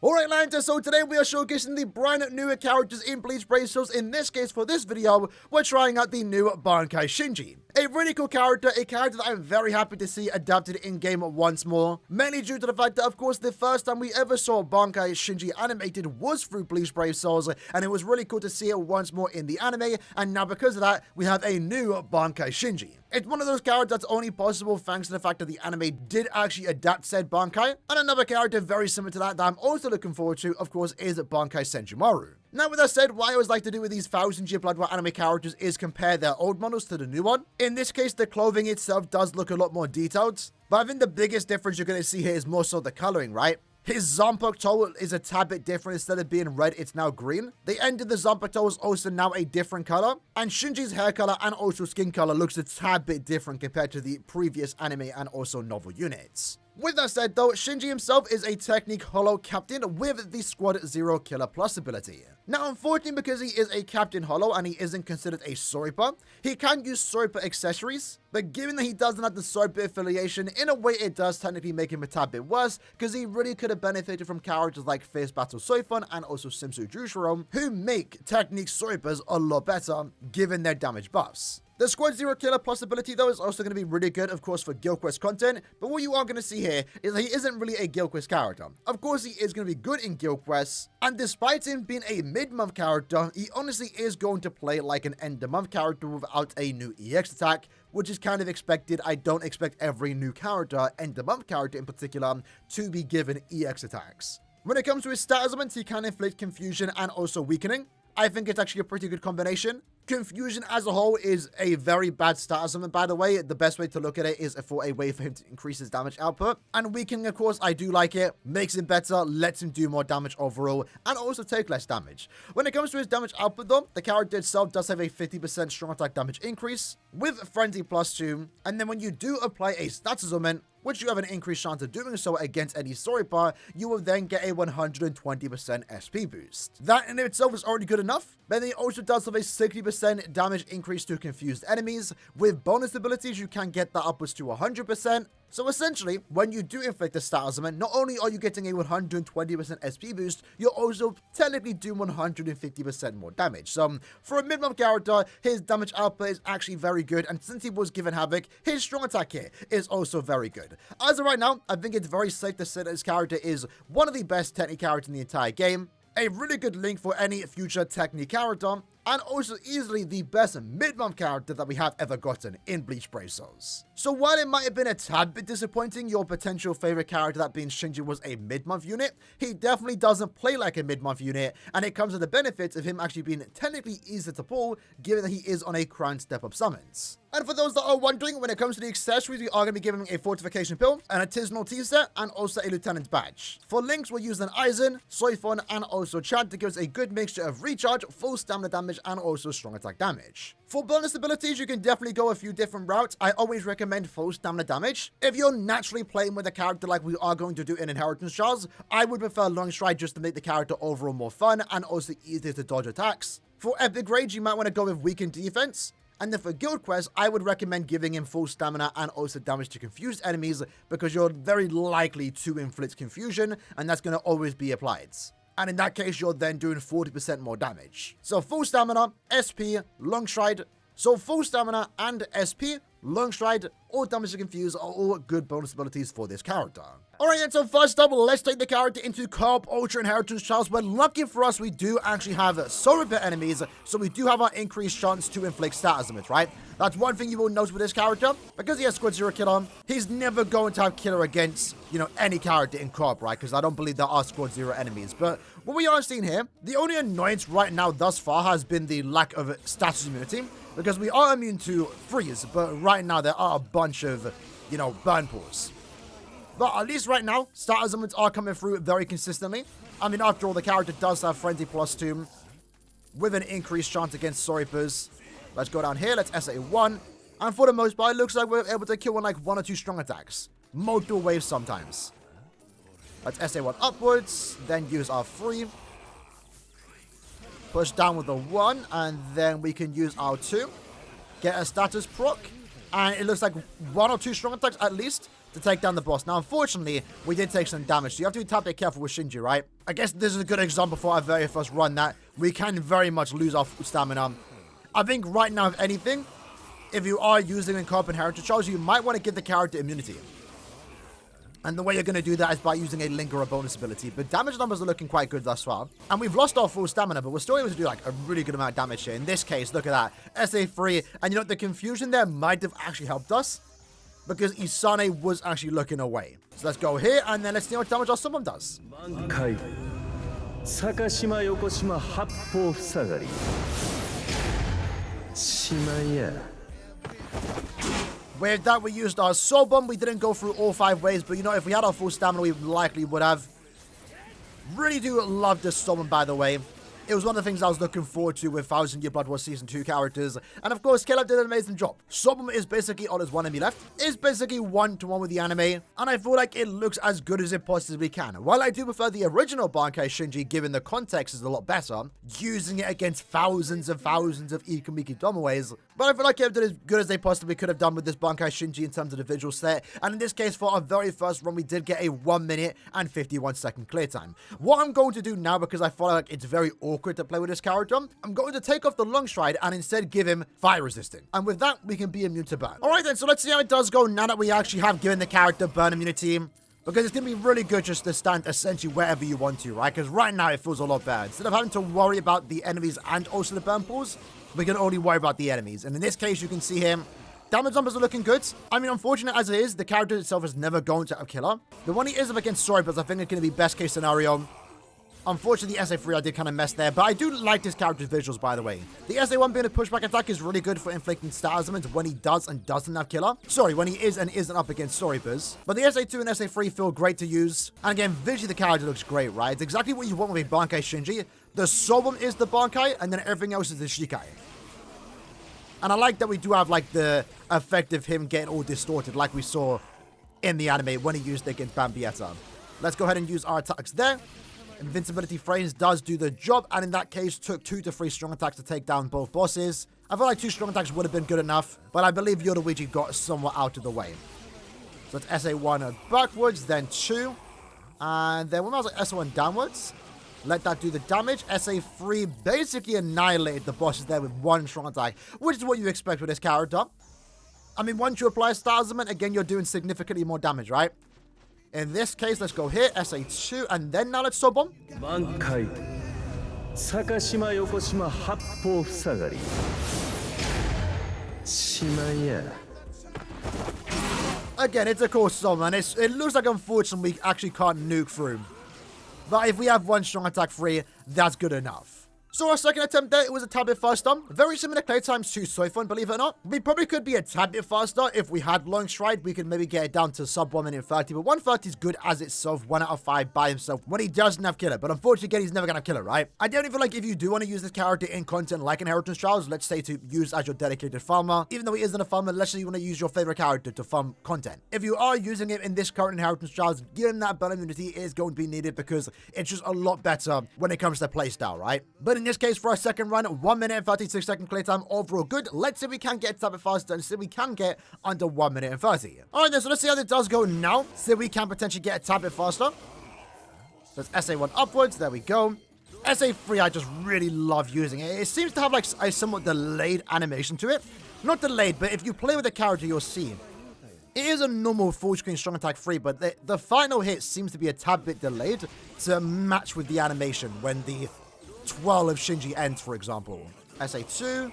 Alright Lanta, so today we are showcasing the brand new characters in Bleach Brazos. In this case, for this video, we're trying out the new BANKAI SHINJI. A really cool character, a character that I'm very happy to see adapted in-game once more. Mainly due to the fact that, of course, the first time we ever saw BANKAI SHINJI animated was through Bleach Brazos, and it was really cool to see it once more in the anime, and now because of that, we have a new BANKAI SHINJI. It's one of those characters that's only possible thanks to the fact that the anime did actually adapt said Bankai, and another character very similar to that I'm also looking forward to, of course, is BANKAI SHINJI. Now, with that said, what I always like to do with these 1000-year Blood War anime characters is compare their old models to the new one. In this case, the clothing itself does look a lot more detailed, but I think the biggest difference you're going to see here is more so the coloring, right? His Zanpakuto toe is a tad bit different. Instead of being red, it's now green. The end of the Zanpakuto toe is also now a different color. And Shinji's hair color and also skin color looks a tad bit different compared to the previous anime and also novel units. With that said though, Shinji himself is a Technique Hollow Captain with the Squad 0 Killer Plus ability. Now, unfortunately, because he is a Captain Hollow and he isn't considered a Soripa, he can use Soripa accessories, but given that he doesn't have the Soripa affiliation, in a way it does technically make him a tad bit worse, because he really could have benefited from characters like Fierce Battle Soifun and also Simsu Jushiro, who make Technique Soripas a lot better, given their damage buffs. The Squad 0 Killer Plus ability, though, is also going to be really good, of course, for Guild Quest content, but what you are going to see here is that he isn't really a Guild Quest character. Of course, he is going to be good in Guild Quests, and despite him being a mid-month character, he honestly is going to play like an end-of-month character without a new EX attack, which is kind of expected. I don't expect every new character, end-of-month character in particular, to be given EX attacks. When it comes to his stat elements, he can inflict confusion and also weakening. I think it's actually a pretty good combination. Confusion as a whole is a very bad stat element, by the way. The best way to look at it is for a way for him to increase his damage output. And weakening, of course, I do like it. Makes him better, lets him do more damage overall, and also take less damage. When it comes to his damage output, though, the character itself does have a 50% strong attack damage increase with Frenzy +2. And then when you do apply a status element, which you have an increased chance of doing so against any Soripa, you will then get a 120% SP boost. That in itself is already good enough, but then it also does have a 60% damage increase to confused enemies. With bonus abilities, you can get that upwards to 100%. So essentially, when you do inflict a stat element, not only are you getting a 120% SP boost, you're also technically doing 150% more damage. So for a mid-month character, his damage output is actually very good, and since he was given Havoc, his strong attack here is also very good. As of right now, I think it's very safe to say that his character is one of the best Technique characters in the entire game, a really good link for any future Technique character, and also easily the best mid-month character that we have ever gotten in Bleach Brazos. So while it might have been a tad bit disappointing, your potential favorite character, that being Shinji, was a mid-month unit, he definitely doesn't play like a mid-month unit, and it comes with the benefits of him actually being technically easier to pull, given that he is on a Crown Step-Up summons. And for those that are wondering, when it comes to the accessories, we are going to be giving him a Fortification Pill, an Artisanal Tea Set, and also a Lieutenant's Badge. For links, we'll use an Aizen, Soifun, and also Chad to give us a good mixture of recharge, full stamina damage, and also strong attack damage. For bonus abilities, you can definitely go a few different routes. I always recommend full stamina damage. If you're naturally playing with a character like we are going to do in Inheritance Charles, I would prefer Long Stride just to make the character overall more fun and also easier to dodge attacks. For Epic Rage, you might want to go with Weakened Defense. And then for Guild Quest, I would recommend giving him full stamina and also damage to confused enemies, because you're very likely to inflict confusion, and that's going to always be applied. And in that case, you're then doing 40% more damage. So full stamina, SP, long stride. So full stamina and SP, long stride, or damage to confuse are all good bonus abilities for this character. Alright, and so first up, let's take the character into Co-op Ultra Inheritance Trials, where lucky for us, we do actually have Soripa enemies, so we do have our increased chance to inflict stat elements, right? That's one thing you will notice with this character. Because he has Squad 0 Killer, he's never going to have Killer against, any character in Co-op, right? Because I don't believe there are Squad 0 enemies. But what we are seeing here, the only annoyance right now thus far has been the lack of status immunity, because we are immune to freeze, but right now there are a bunch of, burn pools. But at least right now, status elements are coming through very consistently. I mean, after all, the character does have Frenzy +2 with an increased chance against Soripas. Let's go down here. Let's SA1. And for the most part, it looks like we're able to kill like 1 or 2 strong attacks. Multiple waves sometimes. Let's SA1 upwards. Then use our 3. Push down with the 1. And then we can use our 2. Get a status proc. And it looks like 1 or 2 strong attacks at least to take down the boss. Now, unfortunately, we did take some damage, so you have to be a bit careful with Shinji, right? I guess this is a good example for our very first run that we can very much lose our stamina. I think right now, if anything, if you are using Incompetent Heritage Charge, you might want to give the character immunity. And the way you're going to do that is by using a Lingerer bonus ability. But damage numbers are looking quite good thus far. And we've lost our full stamina, but we're still able to do like a really good amount of damage here. In this case, look at that. SA3. And you know, the confusion there might have actually helped us, because Isane was actually looking away. So let's go here, and then let's see what damage our summon does. BANKAI Sakashima Yokoshima Happo Fusagari Shimaya. With that, we used our Soul Bomb. We didn't go through all 5 waves, but you know, if we had our full stamina, we likely would have. Really do love this Soul Bomb, by the way. It was one of the things I was looking forward to with 1000 Year Blood War Season 2 characters. And of course, Caleb did an amazing job. Soul Bomb is basically all there's one enemy left. It's basically 1-to-1 with the anime. And I feel like it looks as good as it possibly can. While I do prefer the original Bankai Shinji, given the context is a lot better, using it against thousands and thousands of Ikamiki Domaways. But I feel like Caleb did as good as they possibly could have done with this Bankai Shinji in terms of the visual set. And in this case, for our very first run, we did get a 1 minute and 51 second clear time. What I'm going to do now, because I feel like it's very awkward to play with this character, I'm going to take off the long stride and instead give him fire resisting. And with that, we can be immune to burn. Alright then, so let's see how it does go now that we actually have given the character burn immunity. Because it's going to be really good just to stand essentially wherever you want to, right? Because right now it feels a lot better. Instead of having to worry about the enemies and also the burn pools, we can only worry about the enemies. And in this case, you can see him. Damage numbers are looking good. I mean, unfortunate as it is, the character itself is never going to kill her. But when he is up against Soribus, I think it's going to be best case scenario. Unfortunately, the SA3 I did kind of mess there, but I do like this character's visuals, by the way. The SA1 being a pushback attack is really good for inflicting stat elements when he does and doesn't have killer. Sorry, when he is and isn't up against Soribus. But the SA2 and SA3 feel great to use. And again, visually the character looks great, right? It's exactly what you want with a Bankai Shinji. The Soul Bomb is the Bankai, and then everything else is the Shikai. And I like that we do have like the effect of him getting all distorted like we saw in the anime when he used it against Bambietta. Let's go ahead and use our attacks there. Invincibility frames does do the job, and in that case took 2 to 3 strong attacks to take down both bosses. I feel like 2 strong attacks would have been good enough, but I believe Yoruichi got somewhat out of the way. So it's SA1 backwards, then 2, and then when I was like SA1 downwards, let that do the damage. SA3 basically annihilated the bosses there with 1 strong attack, which is what you expect with this character. I mean, once you apply Star Element, again, you're doing significantly more damage, right? In this case, let's go here, SA2, and then now let's Soul Bomb. BANKAI Sakashima Yokoshima Happo Fusagari Shimaya. Again, it's a cool Soul, man. It looks like, unfortunately, we actually can't nuke through. But if we have 1 strong attack free, that's good enough. So our second attempt there, it was a tad bit faster. Very similar clear times to Soifun, believe it or not. We probably could be a tad bit faster if we had Long Stride. We could maybe get it down to sub 1 minute 30. But 130 is good as itself, 1 out of 5 by himself when he doesn't have killer. But unfortunately, again, he's never going to kill it, right? I don't feel like if you do want to use this character in content like Inheritance Trials, let's say to use as your dedicated farmer. Even though he isn't a farmer, let's say you want to use your favorite character to farm content. If you are using it in this current Inheritance Trials, giving that burn immunity is going to be needed because it's just a lot better when it comes to playstyle, right? But in this case, for our second run, 1 minute and 36 second clear time, overall good. Let's see if we can get a tad bit faster and see if we can get under 1 minute and 30. Alright then, so let's see how this does go now. See if we can potentially get a tad bit faster. So it's SA1 upwards, there we go. SA3 I just really love using it. It seems to have like a somewhat delayed animation to it. Not delayed, but if you play with the character, you'll see. It is a normal full screen strong attack 3, but the final hit seems to be a tad bit delayed to match with the animation when the 12 of Shinji ends, for example. SA2,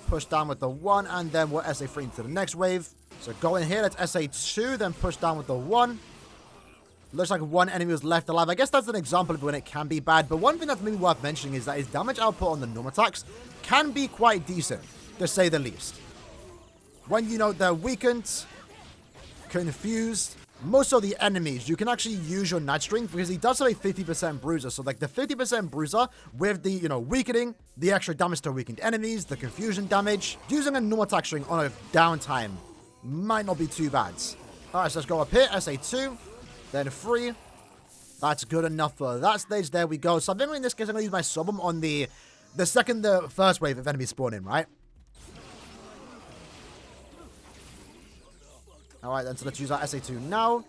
push down with the 1, and then we'll SA3 into the next wave. So go in here, let's SA2, then push down with the 1. Looks like 1 enemy was left alive. I guess that's an example of when it can be bad, but one thing that's maybe worth mentioning is that his damage output on the normal attacks can be quite decent, to say the least. When, you know, they're weakened, confused, most of the enemies, you can actually use your Night String because he does have a 50% bruiser. So like the 50% bruiser with the, you know, weakening, the extra damage to weakened enemies, the confusion damage, using a normal attack string on a downtime might not be too bad. Alright, so let's go up here, SA2, then 3. That's good enough for that stage. There we go. So I think in this case, I'm going to use my Soul Bomb on the first wave of enemies spawn in, right? All right, then, so let's use our SA2 now.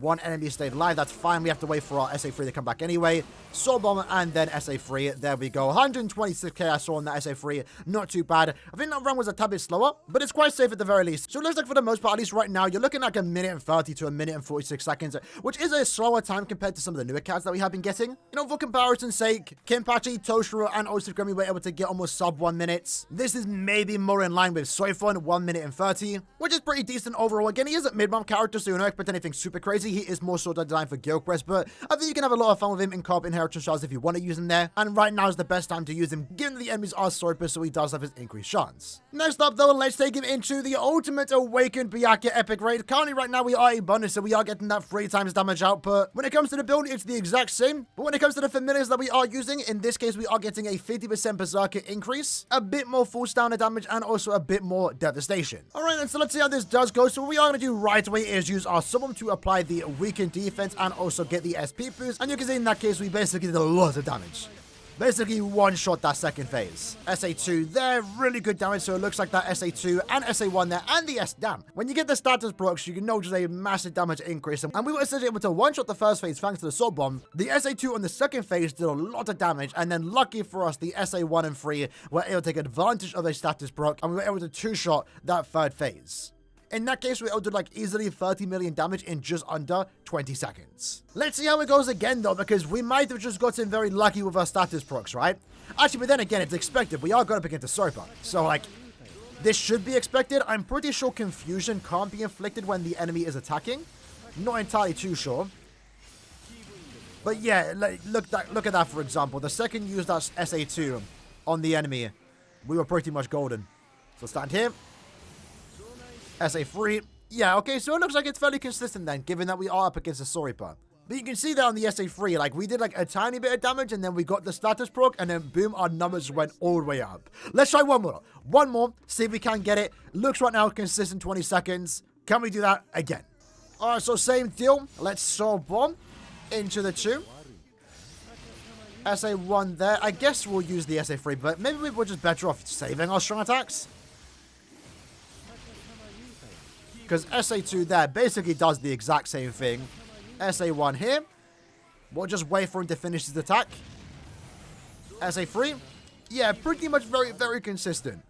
One enemy stayed alive. That's fine. We have to wait for our SA3 to come back anyway. Soul Bomb and then SA3. There we go. 126k I saw on that SA3. Not too bad. I think that run was a tad bit slower, but it's quite safe at the very least. So it looks like for the most part, at least right now, you're looking like a minute and 30 to a minute and 46 seconds, which is a slower time compared to some of the newer cards that we have been getting. You know, for comparison's sake, Kenpachi, Toshiro, and Osugami were able to get almost sub 1 minute. This is maybe more in line with Soifun, 1 minute and 30, which is pretty decent overall. Again, he is a mid-month character, so you don't expect anything super crazy. He is more sort of designed for Guild Quest, but I think you can have a lot of fun with him in co-op inheritance shards if you want to use him there. And right now is the best time to use him, given that the enemies are Swordfish, so he does have his increased chance. Next up, though, let's take him into the Ultimate Awakened Byakuya Epic Raid. Currently, right now, we are a bonus, so we are getting that 3 times damage output. When it comes to the build, it's the exact same. But when it comes to the familiars that we are using, in this case, we are getting a 50% Berserker increase, a bit more full stamina damage, and also a bit more devastation. All right, then, so let's see how this does go. So what we are going to do right away is use our summon to apply the weakened defense and also get the SP boost. And you can see in that case, we basically did a lot of damage. Basically one-shot that second phase. SA2 there, really good damage, so it looks like that SA2 and SA1 there, and the damn. When you get the status procs, you can notice a massive damage increase, and we were essentially able to one-shot the first phase thanks to the Soul Bomb. The SA2 on the second phase did a lot of damage, and then lucky for us, the SA1 and 3 were able to take advantage of a status proc, and we were able to two-shot that third phase. In that case, we able to do like easily 30 million damage in just under 20 seconds. Let's see how it goes again though, because we might have just gotten very lucky with our status procs, right? Actually, but then again, it's expected. We are going up against a Sopa. So like, this should be expected. I'm pretty sure confusion can't be inflicted when the enemy is attacking. Not entirely too sure. But yeah, like, look at that for example. The second you used that SA2 on the enemy, we were pretty much golden. So stand here. SA3. Yeah, okay, so it looks like it's fairly consistent then, given that we are up against a Soripa. But you can see that on the SA3, like, we did like a tiny bit of damage, and then we got the status proc, and then boom, our numbers went all the way up. Let's try one more. One more, see if we can get it. Looks right now consistent 20 seconds. Can we do that again? Alright, so same deal. Let's Soul Bomb into the 2. SA1 there. I guess we'll use the SA3, but maybe we're just better off saving our strong attacks. Because SA2 there basically does the exact same thing. SA1 here. We'll just wait for him to finish his attack. SA3. Yeah, pretty much very, very consistent.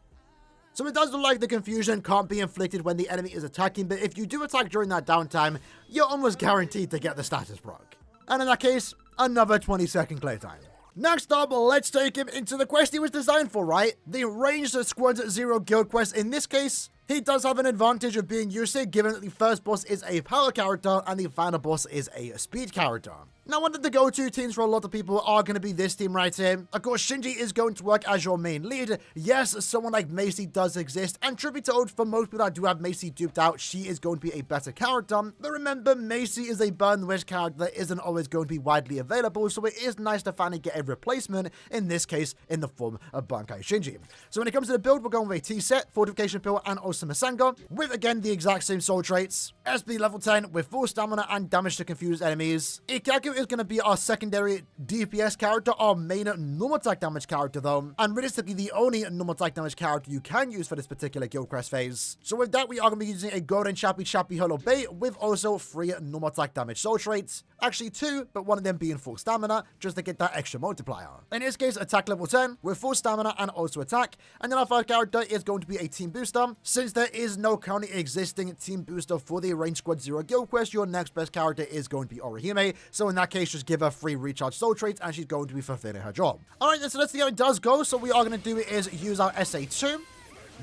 So it does look like the confusion can't be inflicted when the enemy is attacking, but if you do attack during that downtime, you're almost guaranteed to get the status proc. And in that case, another 20-second clear time. Next up, let's take him into the quest he was designed for, right? The Ranged Squad 0 Guild Quest. In this case, he does have an advantage of being used here, given that the first boss is a power character and the final boss is a speed character. Now, one of the go-to teams for a lot of people are going to be this team right here. Of course, Shinji is going to work as your main lead. Yes, someone like Macy does exist, and truth be told, for most people that do have Macy duped out, she is going to be a better character. But remember, Macy is a burn wish character that isn't always going to be widely available, so it is nice to finally get a replacement, in this case, in the form of Bankai Shinji. So when it comes to the build, we're going with a T-set, Fortification Pill, and also Masanga, with again the exact same soul traits. SP level 10 with full stamina and damage to confuse enemies. Ikaku is going to be our secondary DPS character, our main normal attack damage character though, and realistically the only normal attack damage character you can use for this particular Guild Quest phase. So with that, we are going to be using a Golden Chappy Hollow Bay with also 3 normal attack damage soul traits. Actually 2, but one of them being full stamina, just to get that extra multiplier. In this case, attack level 10 with full stamina and also attack. And then our third character is going to be a team booster. Since there is no currently existing team booster for the Ranged Squad 0 Guild Quest, your next best character is going to be Aaroniero. So in that case, just give her 3 recharge soul traits and she's going to be fulfilling her job. Alright, so let's see how it does go. So what we are going to do is use our SA2,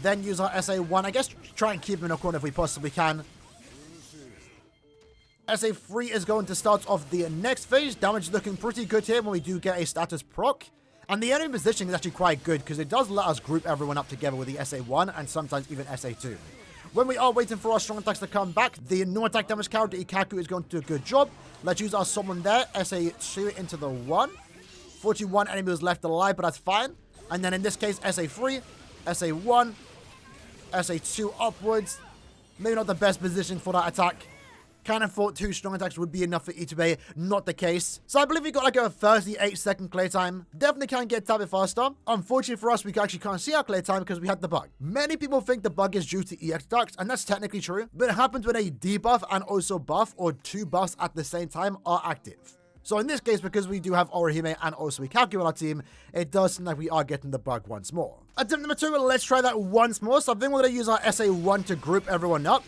then use our SA1. I guess try and keep him in a corner if we possibly can. SA3 is going to start off the next phase. Damage is looking pretty good here when we do get a status proc. And the enemy positioning is actually quite good because it does let us group everyone up together with the SA1 and sometimes even SA2. When we are waiting for our strong attacks to come back, the no attack damage character Ikaku is going to do a good job. Let's use our summon there, SA2 into the 1. 41 enemies left alive, but that's fine. And then in this case, SA3, SA1, SA2 upwards. Maybe not the best position for that attack. Kind of thought 2 strong attacks would be enough for Itube. Not the case. So I believe we got like a 38-second clear time. Definitely can get a bit faster. Unfortunately for us, we actually can't see our clear time because we had the bug. Many people think the bug is due to EX attacks, and that's technically true. But it happens when a debuff and also buff, or 2 buffs at the same time, are active. So in this case, because we do have Aaroniero and also Ikaku on our team, it does seem like we are getting the bug once more. Attempt number 2, let's try that once more. So I think we're going to use our SA1 to group everyone up.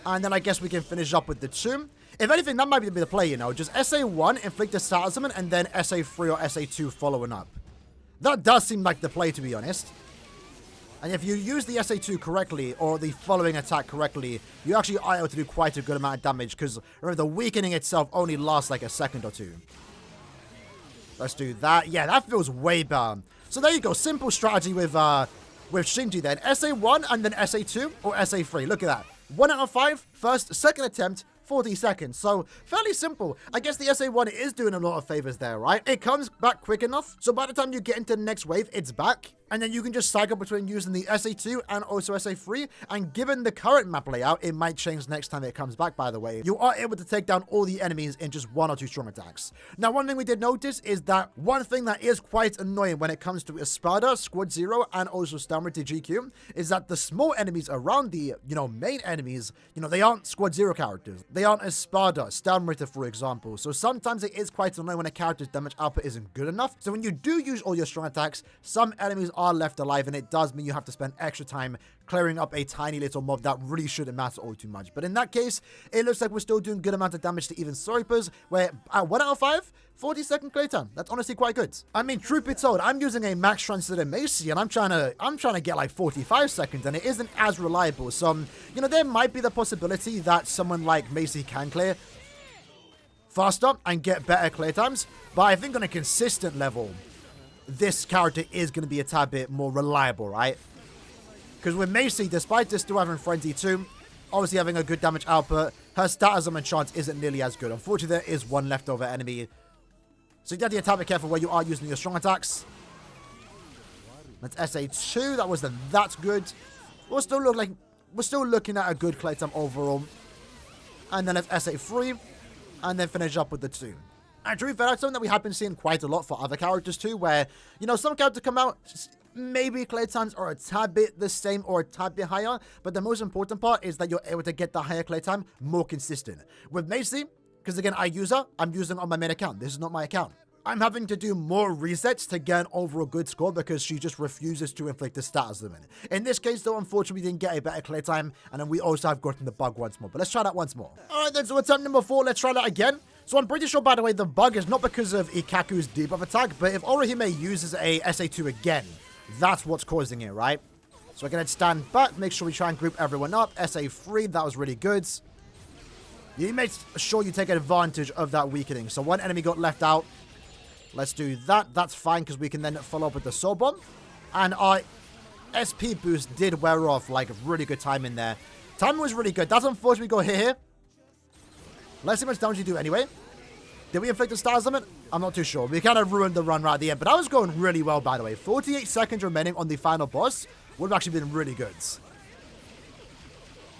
And then I guess we can finish up with the 2. If anything, that might be the play, you know. Just SA1, inflict a status summon, and then SA3 or SA2 following up. That does seem like the play, to be honest. And if you use the SA2 correctly, or the following attack correctly, you actually are able to do quite a good amount of damage, because remember, the weakening itself only lasts like a second or 2. Let's do that. Yeah, that feels way better. So there you go. Simple strategy with Shinji then. SA1 and then SA2 or SA3. Look at that. 1 out of 5, first, second attempt, 40 seconds. So fairly simple. I guess the SA1 is doing a lot of favors there, right? It comes back quick enough. So by the time you get into the next wave, it's back. And then you can just cycle between using the SA2 and also SA3. And given the current map layout, it might change next time it comes back, by the way. You are able to take down all the enemies in just 1 or 2 strong attacks. Now, one thing we did notice is that one thing that is quite annoying when it comes to Espada, Squad Zero, and also Stammer to GQ is that the small enemies around the, main enemies, they aren't Squad Zero characters. They aren't Espada, Stammer, for example. So sometimes it is quite annoying when a character's damage output isn't good enough. So when you do use all your strong attacks, some enemies are left alive, and it does mean you have to spend extra time clearing up a tiny little mob that really shouldn't matter all too much. But in that case, it looks like we're still doing good amount of damage to even Soripers, where at 1 out of 5, 40-second clear time. That's honestly quite good. I mean, truth be told, I'm using a max transited Macy, and I'm trying to get like 45 seconds, and it isn't as reliable. So, there might be the possibility that someone like Macy can clear faster and get better clear times, but I think on a consistent level, this character is going to be a tad bit more reliable, right? Because with Macy, despite this still having Frenzy 2, obviously having a good damage output, her status and chance isn't nearly as good. Unfortunately, there is one leftover enemy. So you have to be a tad bit careful where you are using your strong attacks. That's SA2. That's good. We're still looking at a good clear time overall. And then let's SA3. And then finish up with the 2. And to be fair, that's something that we have been seeing quite a lot for other characters too, where, some characters come out, maybe clear times are a tad bit the same or a tad bit higher, but the most important part is that you're able to get the higher clear time more consistent. With Macy, because again, I'm using on my main account. This is not my account. I'm having to do more resets to get an overall good score because she just refuses to inflict the status limit. In this case, though, unfortunately, we didn't get a better clear time, and then we also have gotten the bug once more. But let's try that once more. All right, then, so attempt number 4, let's try that again. So I'm pretty sure, by the way, the bug is not because of Ikaku's debuff attack, but if Aaroniero uses a SA2 again, that's what's causing it, right? So we're going to stand back, make sure we try and group everyone up. SA3, that was really good. You make sure you take advantage of that weakening. So one enemy got left out. Let's do that. That's fine because we can then follow up with the Soul Bomb. And our SP boost did wear off, like really good time in there. Timing was really good. That's unfortunately go here. Let's see how much damage you do anyway. Did we inflict a status limit? I'm not too sure. We kind of ruined the run right at the end, but that was going really well, by the way. 48 seconds remaining on the final boss would have actually been really good.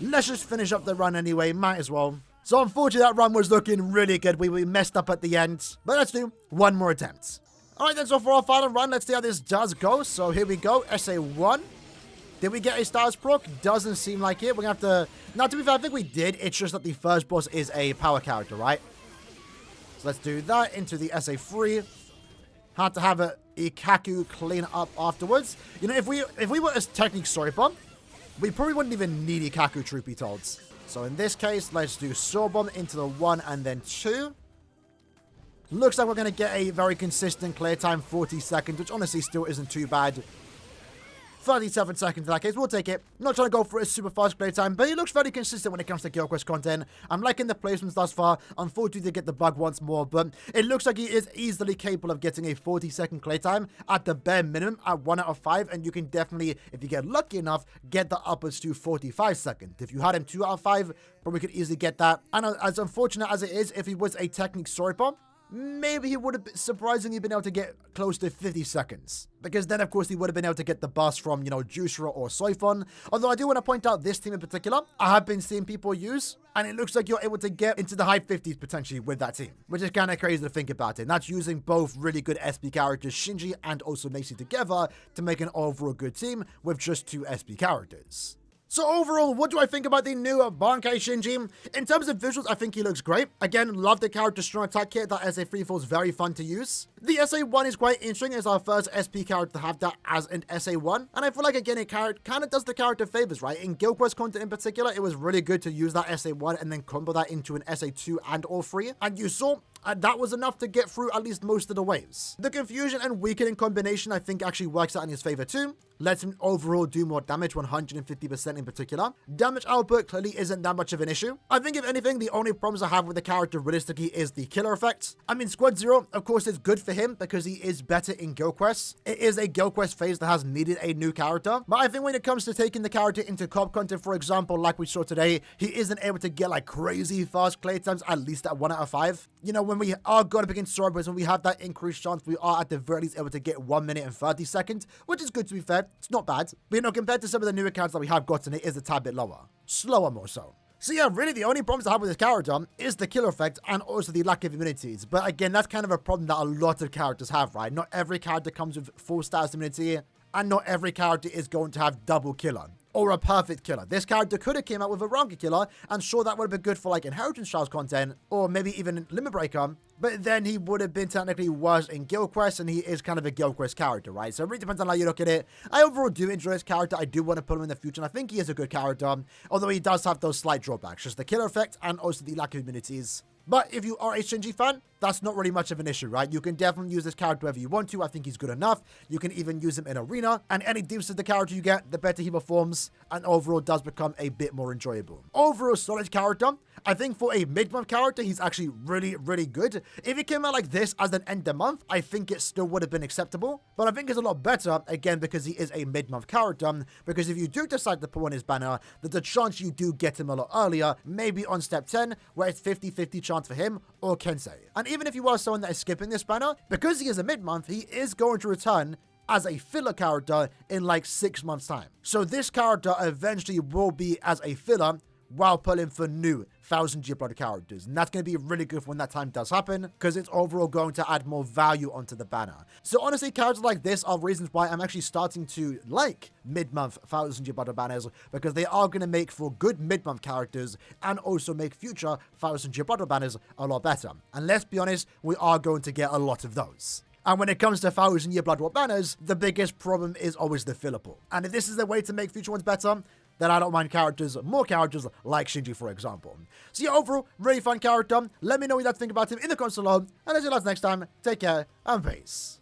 Let's just finish up the run anyway. Might as well. So unfortunately, that run was looking really good. We messed up at the end, but let's do one more attempt. All right, then, so for our final run, let's see how this does go. So here we go, SA1. Did we get a status proc? Doesn't seem like it. We're going to have to... Now, to be fair, I think we did. It's just that the first boss is a power character, right? So let's do that into the SA3. Had to have a Ikaku clean up afterwards. If we were as technique Sorry-Bomb, we probably wouldn't even need Ikaku, truth be told. So in this case, let's do Soul Bomb into the 1 and then 2. Looks like we're going to get a very consistent clear time, 40 seconds, which honestly still isn't too bad. 37 seconds in that case, we'll take it. Not trying to go for a super fast play time, but it looks very consistent when it comes to Kill Quest content. I'm liking the placements thus far. Unfortunately, to get the bug once more, but it looks like he is easily capable of getting a 40-second play time at the bare minimum at 1 out of 5, and you can definitely, if you get lucky enough, get the upwards to 45 seconds. If you had him 2 out of 5, probably could easily get that. And as unfortunate as it is, if he was a technique Sorry Bomb, maybe he would have surprisingly been able to get close to 50 seconds. Because then, of course, he would have been able to get the bust from, you know, Juicera or Soifon. Although I do want to point out this team in particular, I have been seeing people use, and it looks like you're able to get into the high 50s potentially with that team, which is kind of crazy to think about it. And that's using both really good SP characters, Shinji and also Macy, together to make an overall good team with just 2 SP characters. So overall, what do I think about the new Bankai Shinji? In terms of visuals, I think he looks great. Again, love the character strong attack kit. That SA3 feels very fun to use. The SA1 is quite interesting as our first SP character to have that as an SA1. And I feel like, again, it kind of does the character favors, right? In Guild Quest content in particular, it was really good to use that SA1 and then combo that into an SA2 and or 3. And you saw that was enough to get through at least most of the waves. The confusion and weakening combination I think actually works out in his favor too. Lets him overall do more damage, 150% in particular. Damage output clearly isn't that much of an issue. I think if anything, the only problems I have with the character realistically is the killer effect. I mean, Squad Zero, of course, is good for him because he is better in Guild Quests. It is a Guild Quest phase that has needed a new character. But I think when it comes to taking the character into co-op content, for example, like we saw today, he isn't able to get like crazy fast clear times, at least at 1 out of 5. You know, when we are going up against sword boys, when we have that increased chance, we are at the very least able to get 1 minute and 30 seconds, which is good to be fair. It's not bad. But you know, compared to some of the newer accounts that we have gotten, it is a tad bit lower. Slower more so. So yeah, really the only problems I have with this character is the killer effect and also the lack of immunities. But again, that's kind of a problem that a lot of characters have, right? Not every character comes with full status immunity, and not every character is going to have double killer or a perfect killer. This character could have came out with a Ranker killer, and sure, that would have been good for like Inheritance Trials content, or maybe even Limit Breaker, but then he would have been technically worse in Guild Quest, and he is kind of a Guild Quest character, right? So it really depends on how you look at it. I overall do enjoy this character. I do want to put him in the future, and I think he is a good character, although he does have those slight drawbacks, just the killer effect and also the lack of immunities. But if you are a Shinji fan, that's not really much of an issue, right? You can definitely use this character wherever you want to. I think he's good enough. You can even use him in Arena, and any deeps of the character you get, the better he performs, and overall does become a bit more enjoyable. Overall solid character. I think for a mid-month character, he's actually really, really good. If he came out like this as an end of month, I think it still would have been acceptable. But I think it's a lot better, again, because he is a mid-month character. Because if you do decide to put on his banner, there's a chance you do get him a lot earlier, maybe on step 10, where it's 50-50 chance for him or Kensei. And even if you are someone that is skipping this banner, because he is a mid-month, he is going to return as a filler character in like 6 months' time. So this character eventually will be as a filler while pulling for new 1000-year blood characters. And that's going to be really good when that time does happen, because it's overall going to add more value onto the banner. So honestly, characters like this are reasons why I'm actually starting to like mid-month 1000-year blood banners, because they are going to make for good mid-month characters and also make future 1000-year blood banners a lot better. And let's be honest, we are going to get a lot of those. And when it comes to 1000-year blood war banners, the biggest problem is always the filler pool. And if this is a way to make future ones better, then I don't mind more characters like Shinji, for example. So yeah, overall, really fun character. Let me know what you guys think about him in the comments below. And as you guys next time, take care and peace.